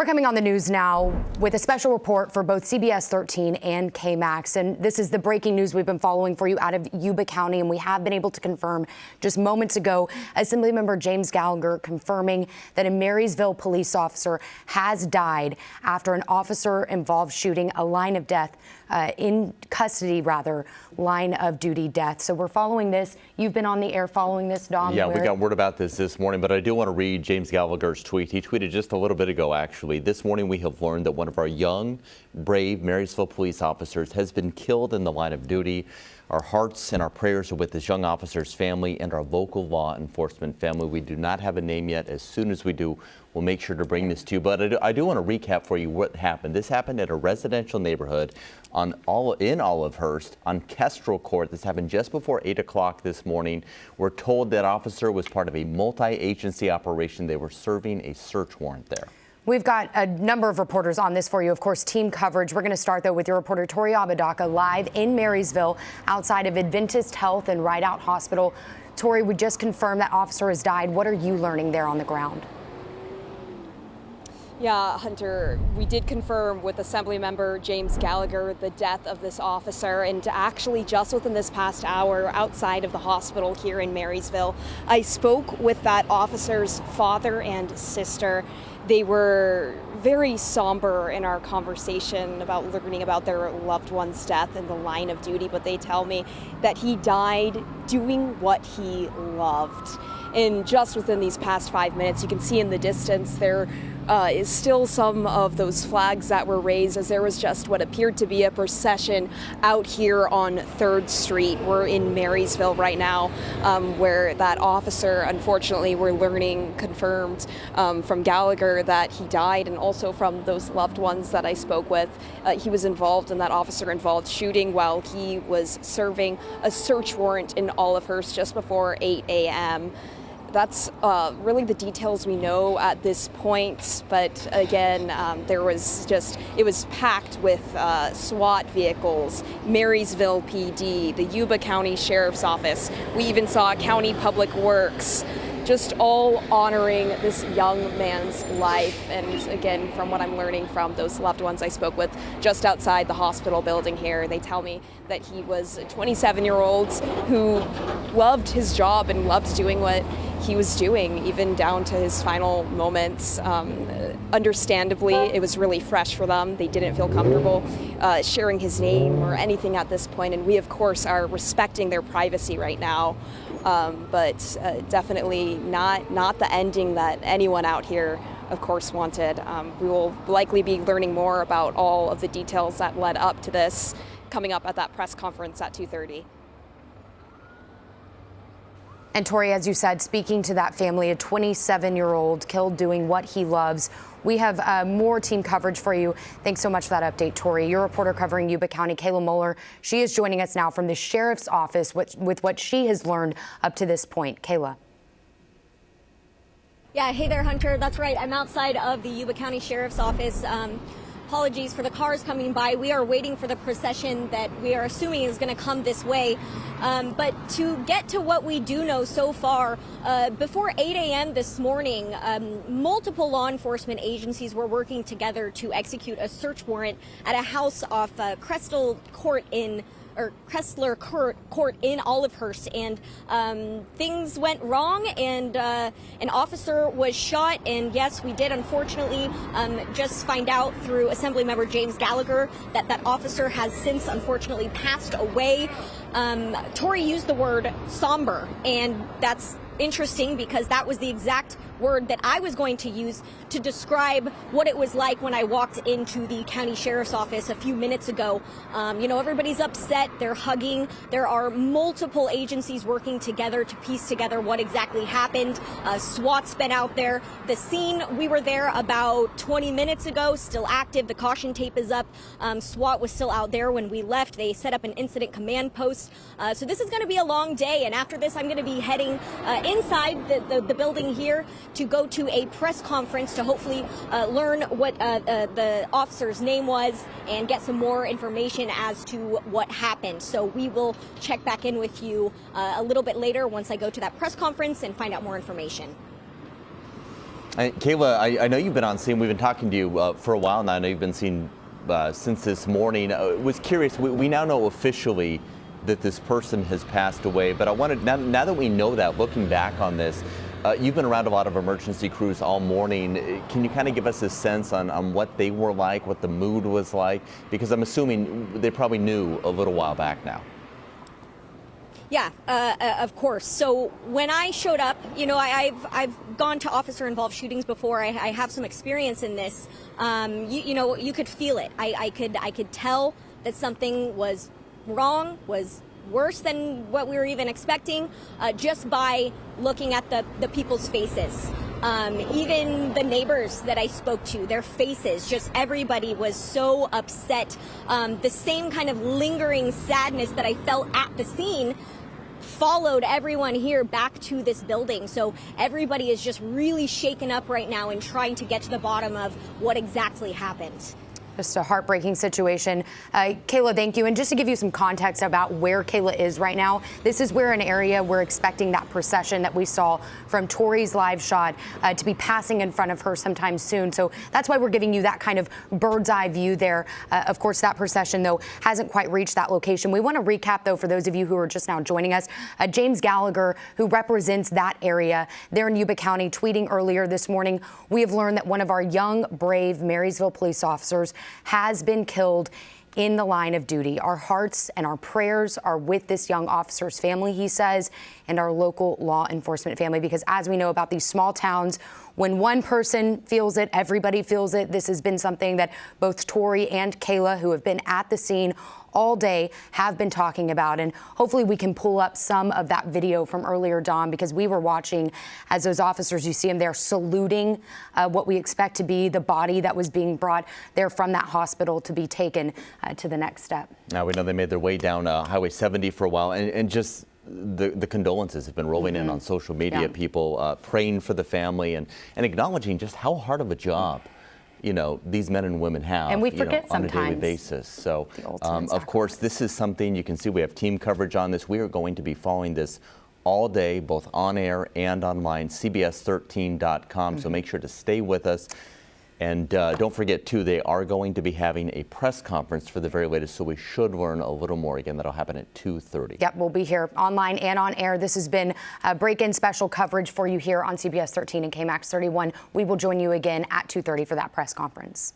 We're coming on the news now with a special report for both CBS 13 and KMAX. And this is the breaking news we've been following for you out of Yuba County. And we have been able to confirm just moments ago, Assemblymember James Gallagher confirming that a Marysville police officer has died after an officer-involved shooting, a line of death, in custody, line of duty death. So we're following this. You've been on the air following this, Dom. Yeah, we got word about this morning, but I do want to read James Gallagher's tweet. He tweeted just a little bit ago, actually. This morning we have learned that one of our young, brave Marysville police officers has been killed in the line of duty. Our hearts and our prayers are with this young officer's family and our local law enforcement family. We do not have a name yet. As soon as we do, we'll make sure to bring this to you. But I do want to recap for you what happened. This happened at a residential neighborhood in Olivehurst on Kestrel Court. This happened just before 8 o'clock this morning. We're told that officer was part of a multi-agency operation. They were serving a search warrant there. We've got a number of reporters on this for you. Of course, team coverage. We're going to start, though, with your reporter, Tori Abadaka, live in Marysville outside of Adventist Health and Rideout Hospital. Tori, we just confirmed that officer has died. What are you learning there on the ground? Yeah, Hunter, we did confirm with Assemblymember James Gallagher the death of this officer, and actually just within this past hour outside of the hospital here in Marysville, I spoke with that officer's father and sister. They were very somber in our conversation about learning about their loved one's death in the line of duty, but they tell me that he died doing what he loved. And just within these past 5 minutes, you can see in the distance there is still some of those flags that were raised as there was just what appeared to be a procession out here on 3rd Street. We're in Marysville right now, where that officer, unfortunately, we're learning confirmed from Gallagher that he died, and also from those loved ones that I spoke with. He was involved in that officer-involved shooting while he was serving a search warrant in Olivehurst just before 8 a.m. That's really the details we know at this point. But again, it was packed with SWAT vehicles, Marysville PD, the Yuba County Sheriff's Office. We even saw County Public Works, just all honoring this young man's life. And again, from what I'm learning from those loved ones I spoke with just outside the hospital building here, they tell me that he was a 27-year-old who loved his job and loved doing what he was doing, even down to his final moments. Understandably, it was really fresh for them. They didn't feel comfortable sharing his name or anything at this point, and we, of course, are respecting their privacy right now. But definitely not the ending that anyone out here, of course, wanted. We will likely be learning more about all of the details that led up to this coming up at that press conference at 2:30. And Tori, as you said, speaking to that family, a 27-year-old killed doing what he loves. We have more team coverage for you. Thanks so much for that update, Tori. Your reporter covering Yuba County, Kayla Moeller. She is joining us now from the sheriff's office with what she has learned up to this point. Kayla. Yeah, hey there, Hunter. That's right. I'm outside of the Yuba County Sheriff's Office. Apologies for the cars coming by. We are waiting for the procession that we are assuming is going to come this way. But to get to what we do know so far, before 8 a.m. this morning, multiple law enforcement agencies were working together to execute a search warrant at a house off Kressler Court in Olivehurst, and things went wrong, and an officer was shot. And yes, we did unfortunately just find out through Assemblymember James Gallagher that that officer has since unfortunately passed away. Tori used the word somber, and that's interesting because that was the exact word that I was going to use to describe what it was like when I walked into the county sheriff's office a few minutes ago. Everybody's upset, they're hugging. There are multiple agencies working together to piece together what exactly happened. SWAT's been out there. The scene, we were there about 20 minutes ago, still active. The caution tape is up. SWAT was still out there when we left. They set up an incident command post. So this is going to be a long day, and after this I'm going to be heading inside the building here to go to a press conference to hopefully learn what the officer's name was and get some more information as to what happened. So we will check back in with you a little bit later once I go to that press conference and find out more information. Kayla, I know you've been on scene. We've been talking to you for a while now. I know you've been seen since this morning. Was curious. We now know officially that this person has passed away, but I wanted, now that we know that, looking back on this, you've been around a lot of emergency crews all morning. Can you kind of give us a sense on what they were like, what the mood was like? Because I'm assuming they probably knew a little while back now. Yeah, of course. So when I showed up, you know, I've gone to officer-involved shootings before. I have some experience in this. You know, you could feel it. I could tell that something was wrong, was worse than what we were even expecting, just by looking at the people's faces. Even the neighbors that I spoke to, their faces, just everybody was so upset. The same kind of lingering sadness that I felt at the scene followed everyone here back to this building. So everybody is just really shaken up right now and trying to get to the bottom of what exactly happened. Just a heartbreaking situation. Kayla, thank you. And just to give you some context about where Kayla is right now, this is where an area we're expecting that procession that we saw from Tori's live shot to be passing in front of her sometime soon. So that's why we're giving you that kind of bird's eye view there. Of course, that procession, though, hasn't quite reached that location. We want to recap, though, for those of you who are just now joining us, James Gallagher, who represents that area there in Yuba County, tweeting earlier this morning, we have learned that one of our young, brave Marysville police officers has been killed in the line of duty. Our hearts and our prayers are with this young officer's family, he says, and our local law enforcement family, because as we know about these small towns, when one person feels it, everybody feels it. This has been something that both Tori and Kayla, who have been at the scene all day, have been talking about. And hopefully we can pull up some of that video from earlier, Dawn, because we were watching as those officers, you see them there saluting what we expect to be the body that was being brought there from that hospital to be taken to the next step. Now we know they made their way down Highway 70 for a while, and just the condolences have been rolling in on social media. People praying for the family and acknowledging just how hard of a job, you know, these men and women have, and we forget on a daily sometimes basis. So, of course, this is something you can see. We have team coverage on this. We are going to be following this all day, both on air and online, CBS13.com. So make sure to stay with us. And don't forget, too, they are going to be having a press conference for the very latest, so we should learn a little more. Again, that'll happen at 2:30. Yep, we'll be here online and on air. This has been break-in special coverage for you here on CBS 13 and KMAX 31. We will join you again at 2:30 for that press conference.